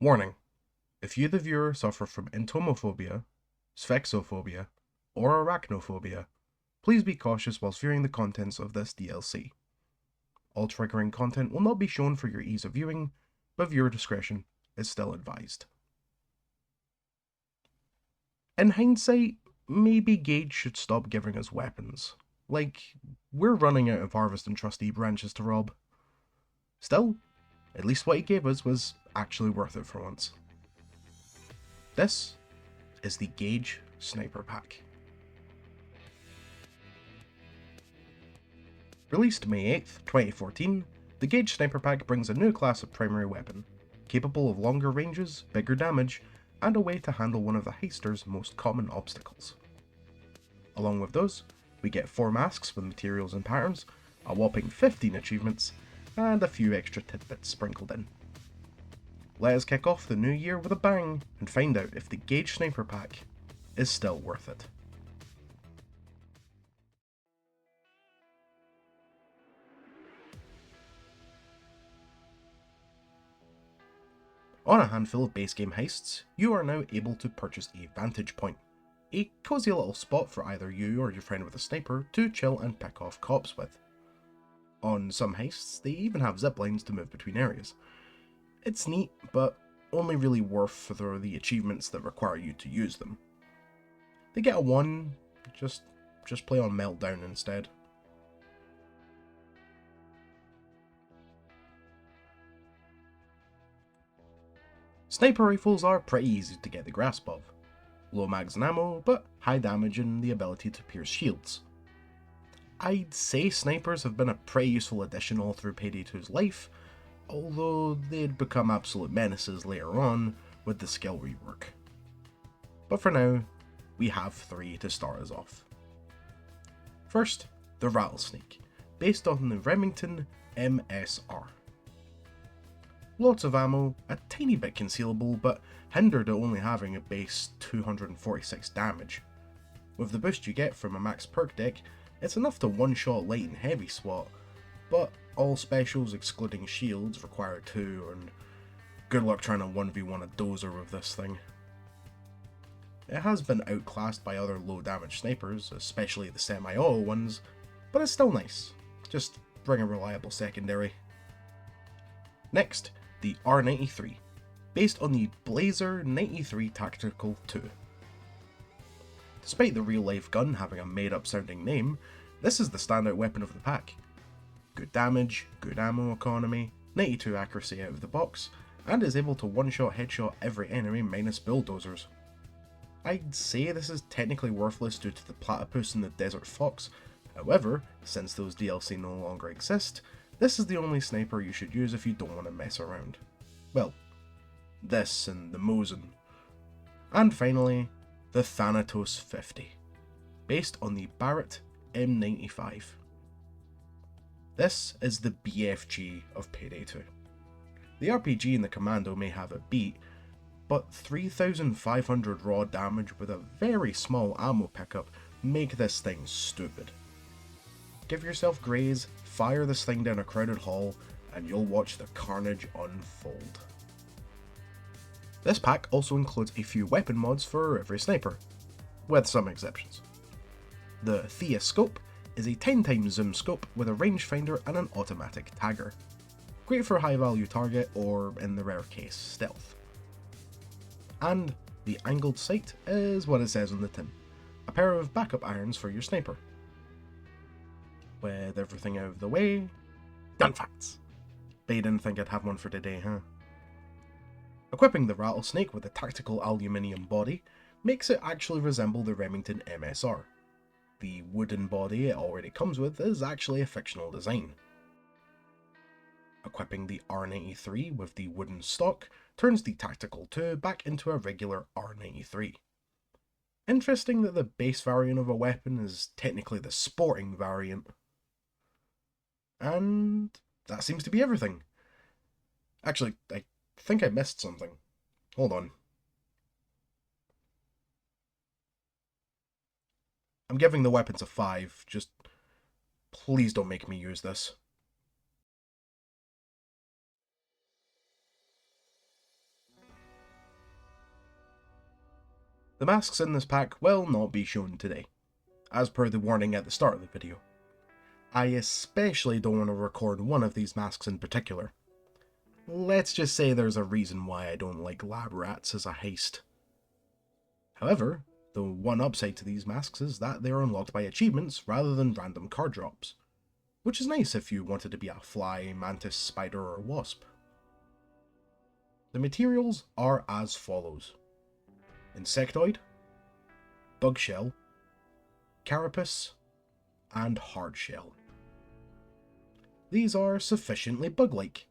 Warning: if you, the viewer, suffer from entomophobia, sphexophobia, or arachnophobia, please be cautious whilst viewing the contents of this DLC. All triggering content will not be shown for your ease of viewing, but viewer discretion is still advised. In hindsight, maybe Gage should stop giving us weapons. Like, we're running out of Harvest and Trustee branches to rob. Still, at least what he gave us was actually worth it for once. This is the Gage Sniper Pack. Released May 8th, 2014, the Gage Sniper Pack brings a new class of primary weapon, capable of longer ranges, bigger damage, and a way to handle one of the heister's most common obstacles. Along with those, we get 4 masks with materials and patterns, a whopping 15 achievements, and a few extra tidbits sprinkled in. Let us kick off the new year with a bang and find out if the Gage Sniper Pack is still worth it. On a handful of base game heists, you are now able to purchase a vantage point, a cozy little spot for either you or your friend with a sniper to chill and pick off cops with. On some heists, they even have zip lines to move between areas. It's neat, but only really worth for the achievements that require you to use them. They get a 1, just play on Meltdown instead. Sniper rifles are pretty easy to get the grasp of. Low mags and ammo, but high damage and the ability to pierce shields. I'd say snipers have been a pretty useful addition all through Payday 2's life, although they'd become absolute menaces later on with the skill rework. But for now, we have 3 to start us off. First, the Rattlesnake, based on the Remington MSR. Lots of ammo, a tiny bit concealable, but hindered at only having a base 246 damage. With the boost you get from a max perk deck, it's enough to one-shot light and heavy SWAT, but all specials excluding shields require 2, and good luck trying to 1v1 a dozer with this thing. It has been outclassed by other low damage snipers, especially the semi-auto ones, but it's still nice. Just bring a reliable secondary. Next, the R93, based on the Blazer 93 Tactical 2. Despite the real-life gun having a made-up sounding name, this is the standout weapon of the pack. Good damage, good ammo economy, 92 accuracy out of the box, and is able to one-shot headshot every enemy minus bulldozers. I'd say this is technically worthless due to the platypus and the desert fox, however, since those DLC no longer exist, this is the only sniper you should use if you don't want to mess around. Well, this and the Mosin. And finally, the Thanatos 50, based on the Barrett M95. This is the BFG of Payday 2. The RPG and the Commando may have it beat, but 3,500 raw damage with a very small ammo pickup make this thing stupid. Give yourself graze, fire this thing down a crowded hall, and you'll watch the carnage unfold. This pack also includes a few weapon mods for every sniper, with some exceptions. The Thea Scope is a 10x zoom scope with a rangefinder and an automatic tagger. Great for a high value target or, in the rare case, stealth. And the Angled Sight is what it says on the tin, a pair of backup irons for your sniper. With everything out of the way, gun facts. But you didn't think I'd have one for today, huh? Equipping the Rattlesnake with a tactical aluminium body makes it actually resemble the Remington MSR. The wooden body it already comes with is actually a fictional design. Equipping the R93 with the wooden stock turns the Tactical 2 back into a regular R93. Interesting that the base variant of a weapon is technically the sporting variant. And that seems to be everything. Actually, I think I missed something. Hold on. I'm giving the weapons a 5, just please don't make me use this. The masks in this pack will not be shown today, as per the warning at the start of the video. I especially don't want to record one of these masks in particular. Let's just say there's a reason why I don't like lab rats as a heist. However, the one upside to these masks is that they are unlocked by achievements rather than random card drops, which is nice if you wanted to be a fly, mantis, spider, or wasp. The materials are as follows: insectoid, bugshell, carapace, and hardshell. These are sufficiently bug-like,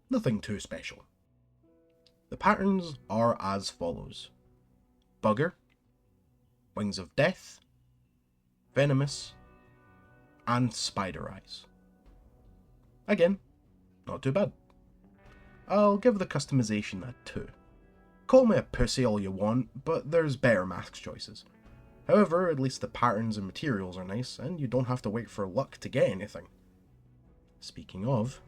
nothing too special. The patterns are as follows: bugger, wings of death, venomous, and spider eyes. Again, not too bad. I'll give the customization a 2. Call me a pussy all you want, but there's better mask choices. However, at least the patterns and materials are nice, and you don't have to wait for luck to get anything. Speaking of,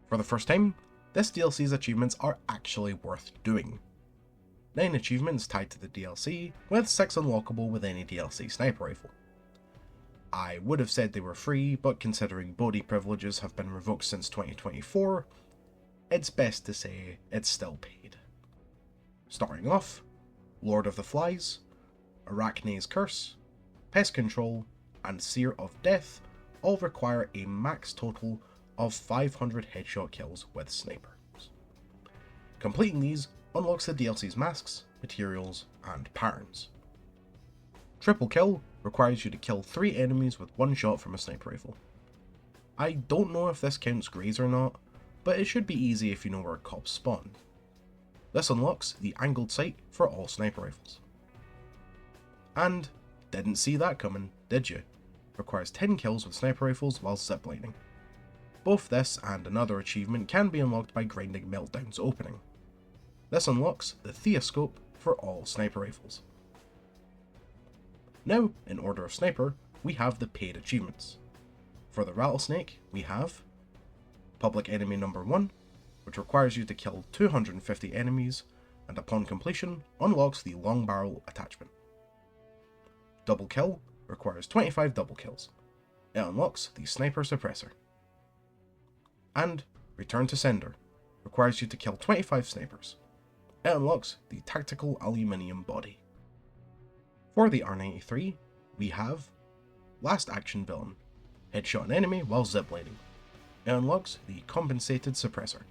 for the first time, this DLC's achievements are actually worth doing. 9 achievements tied to the DLC, with 6 unlockable with any DLC sniper rifle. I would have said they were free, but considering Bodhi privileges have been revoked since 2024, it's best to say it's still paid. Starting off, Lord of the Flies, Arachne's Curse, Pest Control, and Seer of Death all require a max total of 500 headshot kills with snipers. Completing these unlocks the DLC's masks, materials, and patterns. Triple kill requires you to kill 3 enemies with 1 shot from a sniper rifle. I don't know if this counts greys or not, but it should be easy if you know where cops spawn. This unlocks the angled sight for all sniper rifles. And didn't see that coming, did you? Requires 10 kills with sniper rifles while ziplining. Both this and another achievement can be unlocked by grinding Meltdown's opening. This unlocks the Theoscope for all sniper rifles. Now, in order of sniper, we have the paid achievements. For the Rattlesnake, we have Public Enemy Number 1, which requires you to kill 250 enemies, and upon completion, unlocks the Long Barrel attachment. Double Kill requires 25 double kills. It unlocks the Sniper Suppressor. And Return to Sender requires you to kill 25 snipers. It unlocks the Tactical Aluminium Body. For the R93, we have Last Action Villain, headshot an enemy while ziplining. It unlocks the Compensated Suppressor.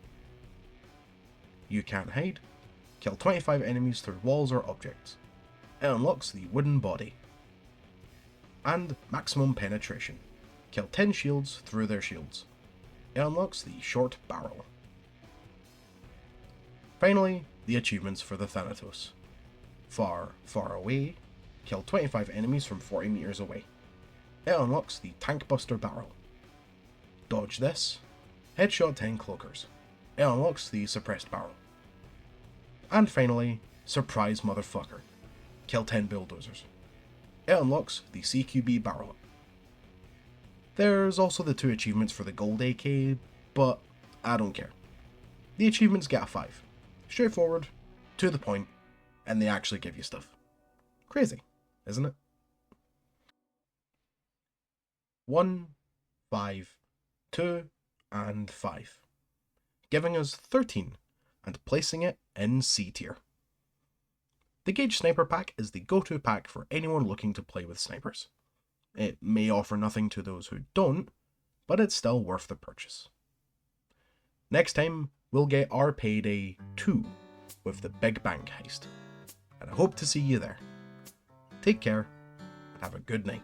You Can't Hide, kill 25 enemies through walls or objects. It unlocks the Wooden Body. And Maximum Penetration, kill 10 shields through their shields. It unlocks the Short Barrel. Finally, the achievements for the Thanatos. Far, Far Away, kill 25 enemies from 40 meters away. It unlocks the Tank Buster Barrel. Dodge This, headshot 10 cloakers. It unlocks the Suppressed Barrel. And finally, Surprise Motherfucker, kill 10 bulldozers. It unlocks the CQB Barrel. There's also the 2 achievements for the Gold AK, but I don't care. The achievements get a 5. Straightforward, to the point, and they actually give you stuff. Crazy, isn't it? 1, 5, 2, and 5. Giving us 13, and placing it in C tier. The Gage Sniper Pack is the go-to pack for anyone looking to play with snipers. It may offer nothing to those who don't, but it's still worth the purchase. Next time, we'll get our Payday 2 with the Big Bank Heist, and I hope to see you there. Take care, and have a good night.